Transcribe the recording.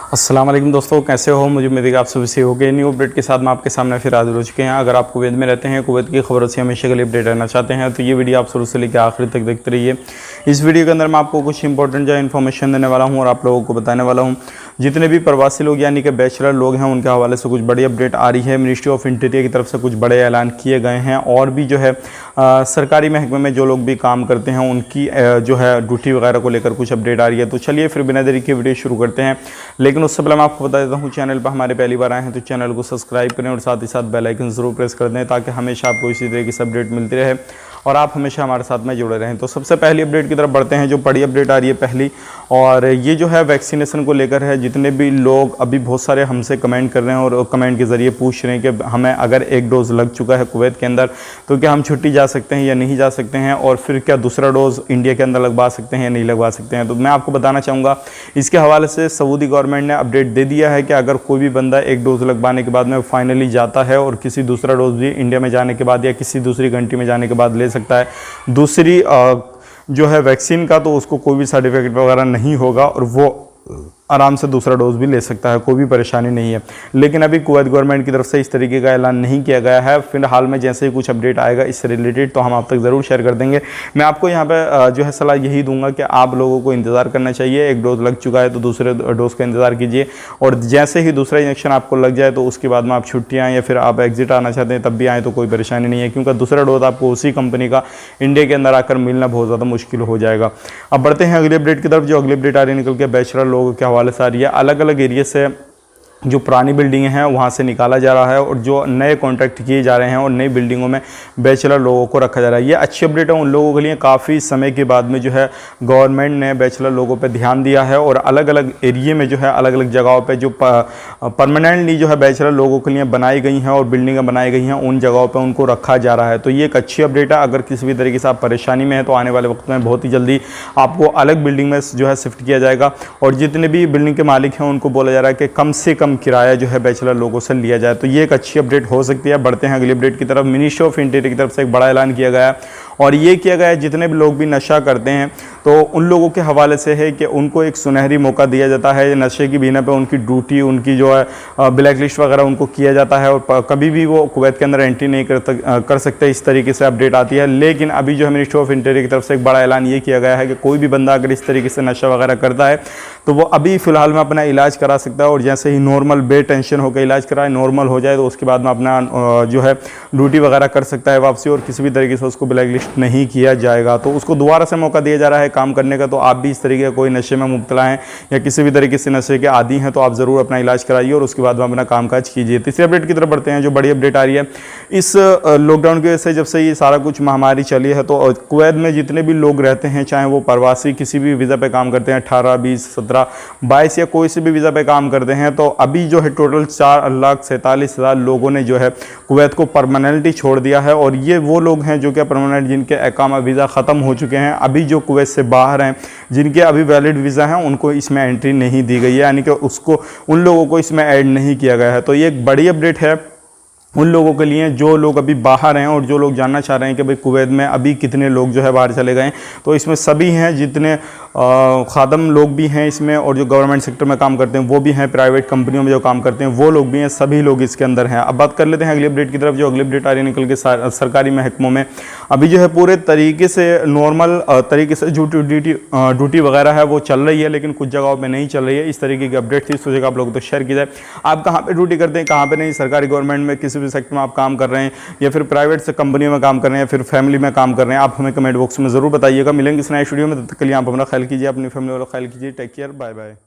अस्सलाम वालेकुम दोस्तों, कैसे हो? मुझे उम्मीद है कि आप सभी से हो गए। न्यू अपडेट के साथ मैं आपके सामने फिर हाजिर हो चुके हैं। अगर आप कुवैत में रहते हैं, कुवैत की खबरों से हमेशा के लिए अपडेट रहना चाहते हैं तो ये वीडियो आप शुरू से लेकर आखिर तक देखते रहिए। इस वीडियो के अंदर मैं आपको कुछ इंपॉर्टेंट जो इन्फॉर्मेशन देने वाला हूँ और आप लोगों को बताने वाला हूँ। जितने भी प्रवासी लोग यानी कि बैचलर लोग हैं उनके हवाले से कुछ बड़ी अपडेट आ रही है। मिनिस्ट्री ऑफ इंटीरियर की तरफ से कुछ बड़े ऐलान किए गए हैं और भी जो है सरकारी महकमे में जो लोग भी काम करते हैं उनकी जो है ड्यूटी वगैरह को लेकर कुछ अपडेट आ रही है। तो चलिए फिर बिना देरी के वीडियो शुरू करते हैं। लेकिन उससे पहले मैं आपको बता देता हूँ, चैनल पर हमारे पहली बार आए हैं तो चैनल को सब्सक्राइब करें और साथ ही साथ बेल आइकन जरूर प्रेस कर दें ताकि हमेशा आपको इसी तरह की अपडेट मिलती रहे और आप हमेशा हमारे साथ में जुड़े रहें। तो सबसे पहली अपडेट की तरफ बढ़ते हैं। जो बड़ी अपडेट आ रही है पहली, और ये जो है वैक्सीनेशन को लेकर है। जितने भी लोग अभी बहुत सारे हमसे कमेंट कर रहे हैं और कमेंट के ज़रिए पूछ रहे हैं कि हमें अगर एक डोज़ लग चुका है कुवैत के अंदर तो क्या हम छुट्टी जा सकते हैं या नहीं जा सकते हैं, और फिर क्या दूसरा डोज़ इंडिया के अंदर लगवा सकते हैं या नहीं लगवा सकते हैं। तो मैं आपको बताना चाहूँगा, इसके हवाले से सऊदी गवर्नमेंट ने अपडेट दे दिया है कि अगर कोई भी बंदा एक डोज़ लगवाने के बाद में फाइनली जाता है और किसी दूसरा डोज़ भी इंडिया में जाने के बाद या किसी दूसरी कंट्री में जाने के बाद ले सकता है दूसरी जो है वैक्सीन का, तो उसको कोई भी साइड इफेक्ट वगैरह नहीं होगा और वो आराम से दूसरा डोज भी ले सकता है, कोई भी परेशानी नहीं है। लेकिन अभी कुवैत गवर्नमेंट की तरफ से इस तरीके का ऐलान नहीं किया गया है। फिलहाल में जैसे ही कुछ अपडेट आएगा इससे रिलेटेड तो हम आप तक ज़रूर शेयर कर देंगे। मैं आपको यहाँ पे जो है सलाह यही दूंगा कि आप लोगों को इंतज़ार करना चाहिए। एक डोज लग चुका है तो दूसरे डोज का इंतज़ार कीजिए और जैसे ही दूसरा इंजेक्शन आपको लग जाए तो उसके बाद में आप छुट्टियाँ या फिर आप एग्जिट आना चाहते हैं तब भी आएँ तो कोई परेशानी नहीं है, क्योंकि दूसरा डोज आपको उसी कंपनी का इंडिया के अंदर आकर मिलना बहुत ज़्यादा मुश्किल हो जाएगा। अब बढ़ते हैं अगली अपडेट की तरफ। जो अगली अपडेट आ रही है निकल के बैचलर लोगों के हवाले से आ रही है। अलग अलग एरिया से जो पुरानी बिल्डिंगें हैं वहाँ से निकाला जा रहा है और जो नए कॉन्ट्रैक्ट किए जा रहे हैं और नई बिल्डिंगों में बैचलर लोगों को रखा जा रहा है। ये अच्छी अपडेट है उन लोगों के लिए। काफ़ी समय के बाद में जो है गवर्नमेंट ने बैचलर लोगों पे ध्यान दिया है और अलग अलग एरिए में जो है अलग अलग जगहों पे जो परमानेंटली जो है बैचलर लोगों के लिए बनाई गई हैं और बिल्डिंगें बनाई गई हैं उन जगहों पर उनको रखा जा रहा है। तो ये एक अच्छी अपडेट है। अगर किसी भी तरीके से आप परेशानी में है तो आने वाले वक्त में बहुत ही जल्दी आपको अलग बिल्डिंग में जो है शिफ्ट किया जाएगा और जितने भी बिल्डिंग के मालिक हैं उनको बोला जा रहा है कि कम से कम किराया जो है बैचलर लोगों से लिया जाए। तो ये एक अच्छी अपडेट हो सकती है। बढ़ते हैं अगली अपडेट की तरफ। मिनिस्ट्री ऑफ इंटीरियर की तरफ से एक बड़ा ऐलान किया गया है और ये किया गया है जितने भी लोग भी नशा करते हैं तो उन लोगों के हवाले से है कि उनको एक सुनहरी मौका दिया जाता है। नशे की बिना पे उनकी ड्यूटी, उनकी जो है ब्लैक लिस्ट वगैरह उनको किया जाता है और कभी भी वो कुवैत के अंदर एंट्री नहीं कर सकते। इस तरीके से अपडेट आती है। लेकिन अभी जो है मिनिस्ट्री ऑफ इंटीरियर की तरफ से एक बड़ा ऐलान ये किया गया है कि कोई भी बंदा अगर इस तरीके से नशा वगैरह करता है तो वो अभी फ़िलहाल में अपना इलाज करा सकता है और जैसे ही नॉर्मल बेटेंशन होकर इलाज कराए, नॉर्मल हो जाए तो उसके बाद में अपना जो है ड्यूटी वगैरह कर सकता है वापसी और किसी भी तरीके से उसको ब्लैक लिस्ट नहीं किया जाएगा। तो उसको दोबारा से मौका दिया जा रहा है काम करने का। तो आप भी इस तरीके का कोई नशे में मुब्तला हैं या किसी भी तरीके से नशे के आदी हैं तो आप ज़रूर अपना इलाज कराइए और उसके बाद में अपना कामकाज कीजिए। तीसरी अपडेट की तरफ बढ़ते हैं। जो बड़ी अपडेट आ रही है, इस लॉकडाउन की वजह से जब से ये सारा कुछ महामारी चली है तो कुवैत में जितने भी लोग रहते हैं, चाहे वो प्रवासी किसी भी वीज़ा पे काम करते हैं, 18, 20, 17, 22 या कोई से भी वीज़ा पे काम करते हैं, तो अभी जो है टोटल 4,47,000 लोगों ने जो है कुवैत को परमानेंटली छोड़ दिया है। और ये वो लोग हैं जो कि परमानेंट जिनके इकामा वीज़ा ख़त्म हो चुके हैं, अभी जो कुवैत से बाहर हैं, जिनके अभी वैलिड वीज़ा हैं, उनको इसमें एंट्री नहीं दी गई है, यानी कि उसको उन लोगों को इसमें ऐड नहीं किया गया है। तो ये एक बड़ी अपडेट है उन लोगों के लिए जो लोग अभी बाहर हैं और जो लोग जानना चाह रहे हैं कि भाई कुवैत में अभी कितने लोग जो है बाहर चले गए। तो इसमें सभी हैं, जितने खादम लोग भी हैं इसमें और जो गवर्नमेंट सेक्टर में काम करते हैं वो भी हैं, प्राइवेट कंपनियों में जो काम करते हैं वो लोग भी हैं, सभी लोग इसके अंदर हैं। अब बात कर लेते हैं अगली अपडेट की तरफ। जो अगली अपडेट आ रही है निकल के सरकारी महकमों में अभी जो है पूरे तरीके से नॉर्मल तरीके से जो ड्यूटी वगैरह है वो चल रही है, लेकिन कुछ जगहों पर नहीं चल रही है। इस तरीके की अपडेट थी, सोचेगा आप लोगों को तो शेयर की जाए। आप कहाँ पर ड्यूटी करते हैं, कहाँ पर नहीं, सरकारी गवर्नमेंट में किसी सेक्टर में आप काम कर रहे हैं या फिर प्राइवेट से कंपनियों में काम कर रहे हैं या फिर फैमिली में काम कर रहे हैं, आप हमें कमेंट बॉक्स में ज़रूर बताइएगा। मिलेंगे इस नए वीडियो में, तब तक के लिए आप अपना ख्याल कीजिए, अपनी फैमिली वालों का ख्याल कीजिए। Take care, bye bye.